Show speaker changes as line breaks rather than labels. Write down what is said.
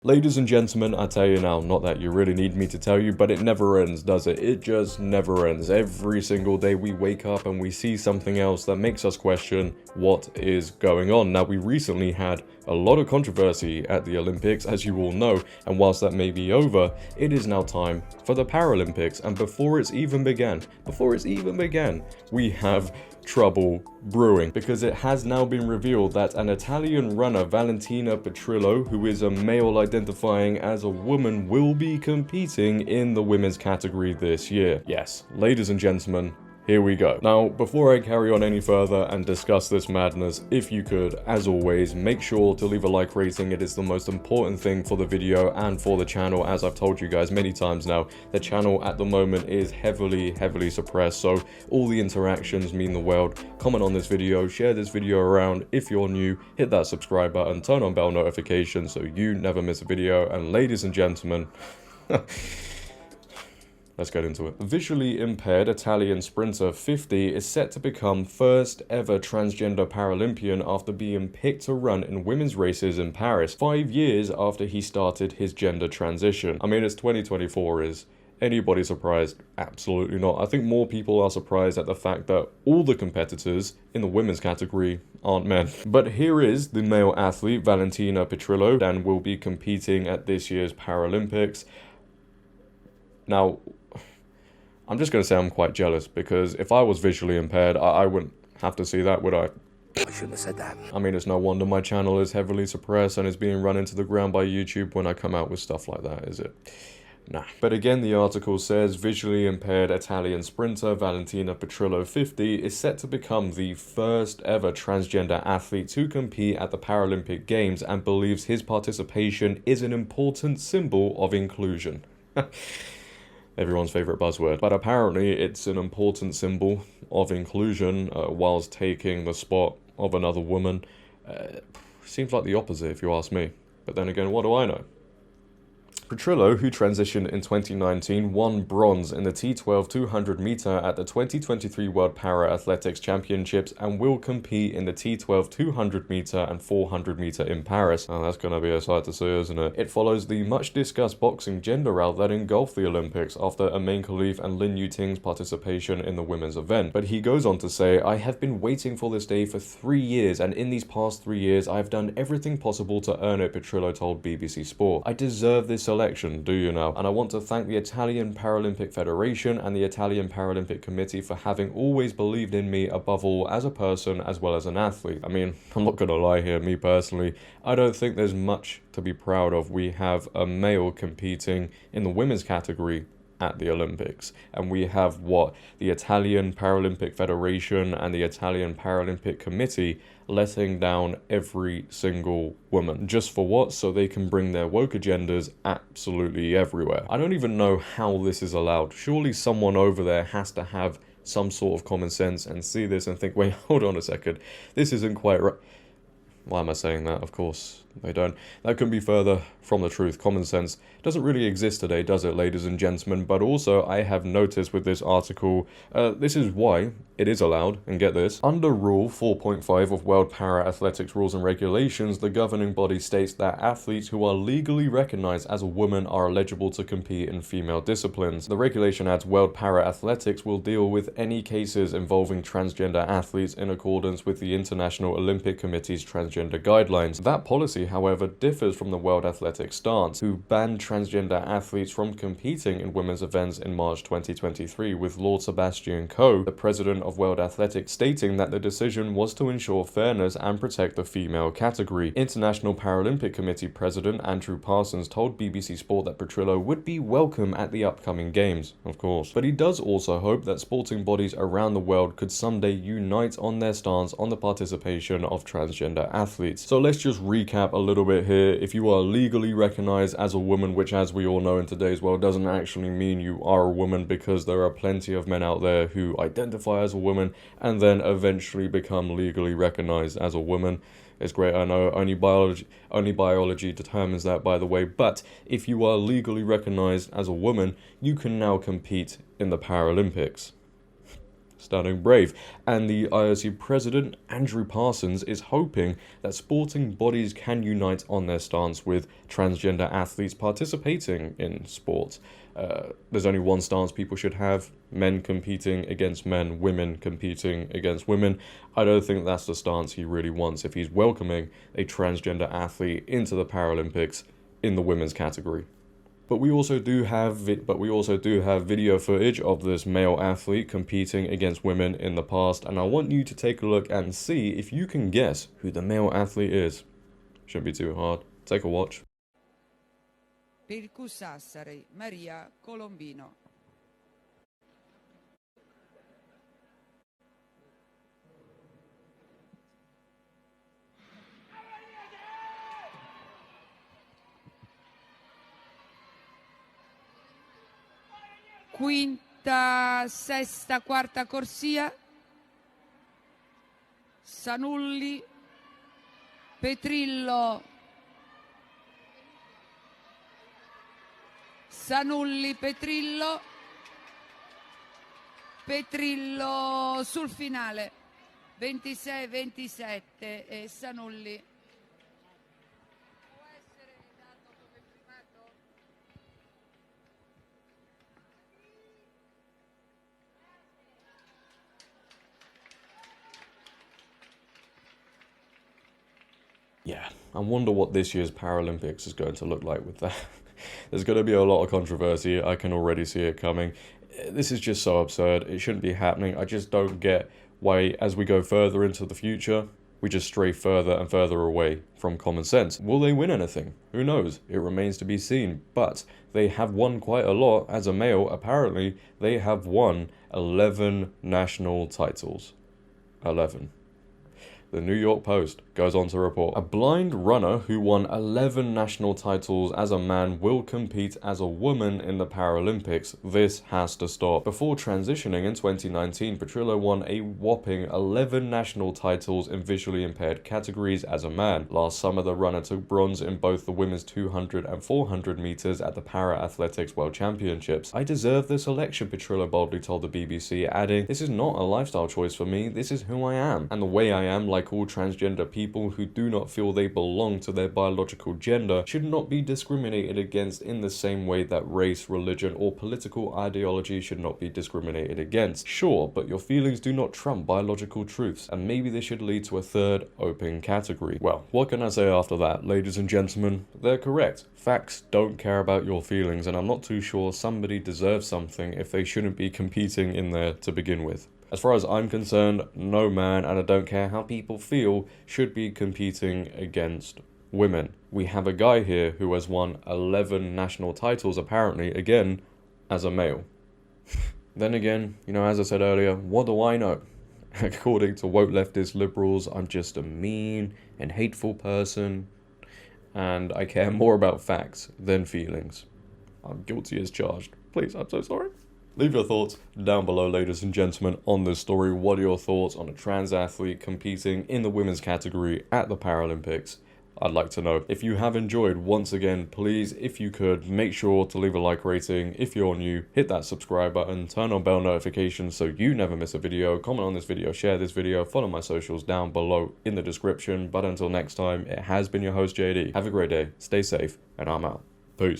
Ladies and gentlemen, I tell you now, not that you really need me to tell you, but it never ends, does it? It just never ends. Every single day we wake up and we see something else that makes us question what is going on. Now, we recently had a lot of controversy at the Olympics, as you all know, and whilst that may be over, it is now time for the Paralympics. And before it's even began, we have trouble brewing, because it has now been revealed that an Italian runner, Valentina Petrillo, who is a male identifying as a woman, will be competing in the women's category this year. Yes, ladies and gentlemen, here we go. Now, before I carry on any further and discuss this madness, if you could, as always, make sure to leave a like rating. It is the most important thing for the video and for the channel. As I've told you guys many times now, the channel at the moment is heavily suppressed, so all the interactions mean the world. Comment on this video, share this video around. If you're new, hit that subscribe button, turn on bell notifications so you never miss a video. And ladies and gentlemen, let's get into it. Visually impaired Italian sprinter 50 is set to become first ever transgender Paralympian after being picked to run in women's races in Paris, 5 years after he started his gender transition. I mean, it's 2024. Is anybody surprised? Absolutely not. I think more people are surprised at the fact that all the competitors in the women's category aren't men. But here is the male athlete, Valentina Petrillo, and will be competing at this year's Paralympics. Now, I'm just going to say I'm quite jealous, because if I was visually impaired, I wouldn't have to see that, would I?
I shouldn't have said that.
I mean, it's no wonder my channel is heavily suppressed and is being run into the ground by YouTube when I come out with stuff like that, is it? Nah. But again, the article says visually impaired Italian sprinter Valentina Petrillo 50 is set to become the first ever transgender athlete to compete at the Paralympic Games and believes his participation is an important symbol of inclusion. Everyone's favorite buzzword. But apparently it's an important symbol of inclusion whilst taking the spot of another woman. Seems like the opposite if you ask me. But then again, what do I know? Petrillo, who transitioned in 2019, won bronze in the T12 200 meter at the 2023 World Para-Athletics Championships and will compete in the T12 200 meter and 400 meter in Paris. Oh, that's gonna be a sight to see, isn't it? It follows the much discussed boxing gender rout that engulfed the Olympics after Amin Khalif and Lin Yuting's participation in the women's event. But he goes on to say, "I have been waiting for this day for 3 years, and in these past 3 years, I have done everything possible to earn it," Petrillo told BBC Sport. "I deserve this selection, do you know? And I want to thank the Italian Paralympic Federation and the Italian Paralympic Committee for having always believed in me above all as a person as well as an athlete." I mean, I'm not gonna lie here, me personally, I don't think there's much to be proud of. We have a male competing in the women's category at the Olympics, and we have what the Italian Paralympic Federation and the Italian Paralympic Committee letting down every single woman. Just for what? So they can bring their woke agendas absolutely everywhere. I don't even know how this is allowed. Surely someone over there has to have some sort of common sense and see this and think, wait, hold on a second, this isn't quite right. Why am I saying that? Of course they don't. That couldn't be further from the truth. Common sense doesn't really exist today, does it, ladies and gentlemen? But also, I have noticed with this article, this is why it is allowed, and get this. Under Rule 4.5 of World Para-Athletics Rules and Regulations, the governing body states that athletes who are legally recognized as a woman are eligible to compete in female disciplines. The regulation adds World Para-Athletics will deal with any cases involving transgender athletes in accordance with the International Olympic Committee's transgender guidelines. That policy, however, differs from the World Athletics stance, who banned transgender athletes from competing in women's events in March 2023, with Lord Sebastian Coe, the president of World Athletics, stating that the decision was to ensure fairness and protect the female category. International Paralympic Committee President Andrew Parsons told BBC Sport that Petrillo would be welcome at the upcoming games, of course. But he does also hope that sporting bodies around the world could someday unite on their stance on the participation of transgender athletes. So let's just recap a little bit here. If you are legally recognized as a woman, which as we all know in today's world doesn't actually mean you are a woman, because there are plenty of men out there who identify as a woman and then eventually become legally recognized as a woman. It's great, I know, only biology determines that, by the way, but if you are legally recognized as a woman, you can now compete in the Paralympics. Standing brave. And the IOC president, Andrew Parsons, is hoping that sporting bodies can unite on their stance with transgender athletes participating in sports. There's only one stance people should have: men competing against men, women competing against women. I don't think that's the stance he really wants if he's welcoming a transgender athlete into the Paralympics in the women's category. But we also do have video footage of this male athlete competing against women in the past, and I want you to take a look and see if you can guess who the male athlete is. Shouldn't be too hard. Take a watch.
Per Sassari, Maria Colombino. Quinta, sesta, quarta corsia. Sanulli, Petrillo. Sanulli, Petrillo. Petrillo sul finale. 26-27 e Sanulli. Può essere dato come primato?
Yeah, I wonder what this year's Paralympics is going to look like with that. There's going to be a lot of controversy. I can already see it coming. This is just so absurd. It shouldn't be happening. I just don't get why, as we go further into the future, we just stray further and further away from common sense. Will they win anything? Who knows? It remains to be seen. But they have won quite a lot. As a male, apparently, they have won 11 national titles. 11. The New York Post goes on to report, a blind runner who won 11 national titles as a man will compete as a woman in the Paralympics. This has to stop. Before transitioning in 2019, Petrillo won a whopping 11 national titles in visually impaired categories as a man. Last summer, the runner took bronze in both the women's 200 and 400 meters at the Para Athletics World Championships. I deserve this selection, Petrillo boldly told the BBC, adding, "This is not a lifestyle choice for me, this is who I am. And the way I am, like all transgender people who do not feel they belong to their biological gender, should not be discriminated against in the same way that race, religion, or political ideology should not be discriminated against. Sure, but your feelings do not trump biological truths, and maybe this should lead to a third open category." Well, what can I say after that, ladies and gentlemen? They're correct. Facts don't care about your feelings, and I'm not too sure somebody deserves something if they shouldn't be competing in there to begin with. As far as I'm concerned, no man, and I don't care how people feel, should be competing against women. We have a guy here who has won 11 national titles, apparently, again, as a male. Then again, as I said earlier, what do I know? According to woke leftist liberals, I'm just a mean and hateful person, and I care more about facts than feelings. I'm guilty as charged. Please, I'm so sorry. Leave your thoughts down below, ladies and gentlemen, on this story. What are your thoughts on a trans athlete competing in the women's category at the Paralympics? I'd like to know. If you have enjoyed, once again, please, if you could, make sure to leave a like rating. If you're new, hit that subscribe button, turn on bell notifications so you never miss a video, comment on this video, share this video, follow my socials down below in the description. But until next time, it has been your host, JD. Have a great day, stay safe, and I'm out. Peace.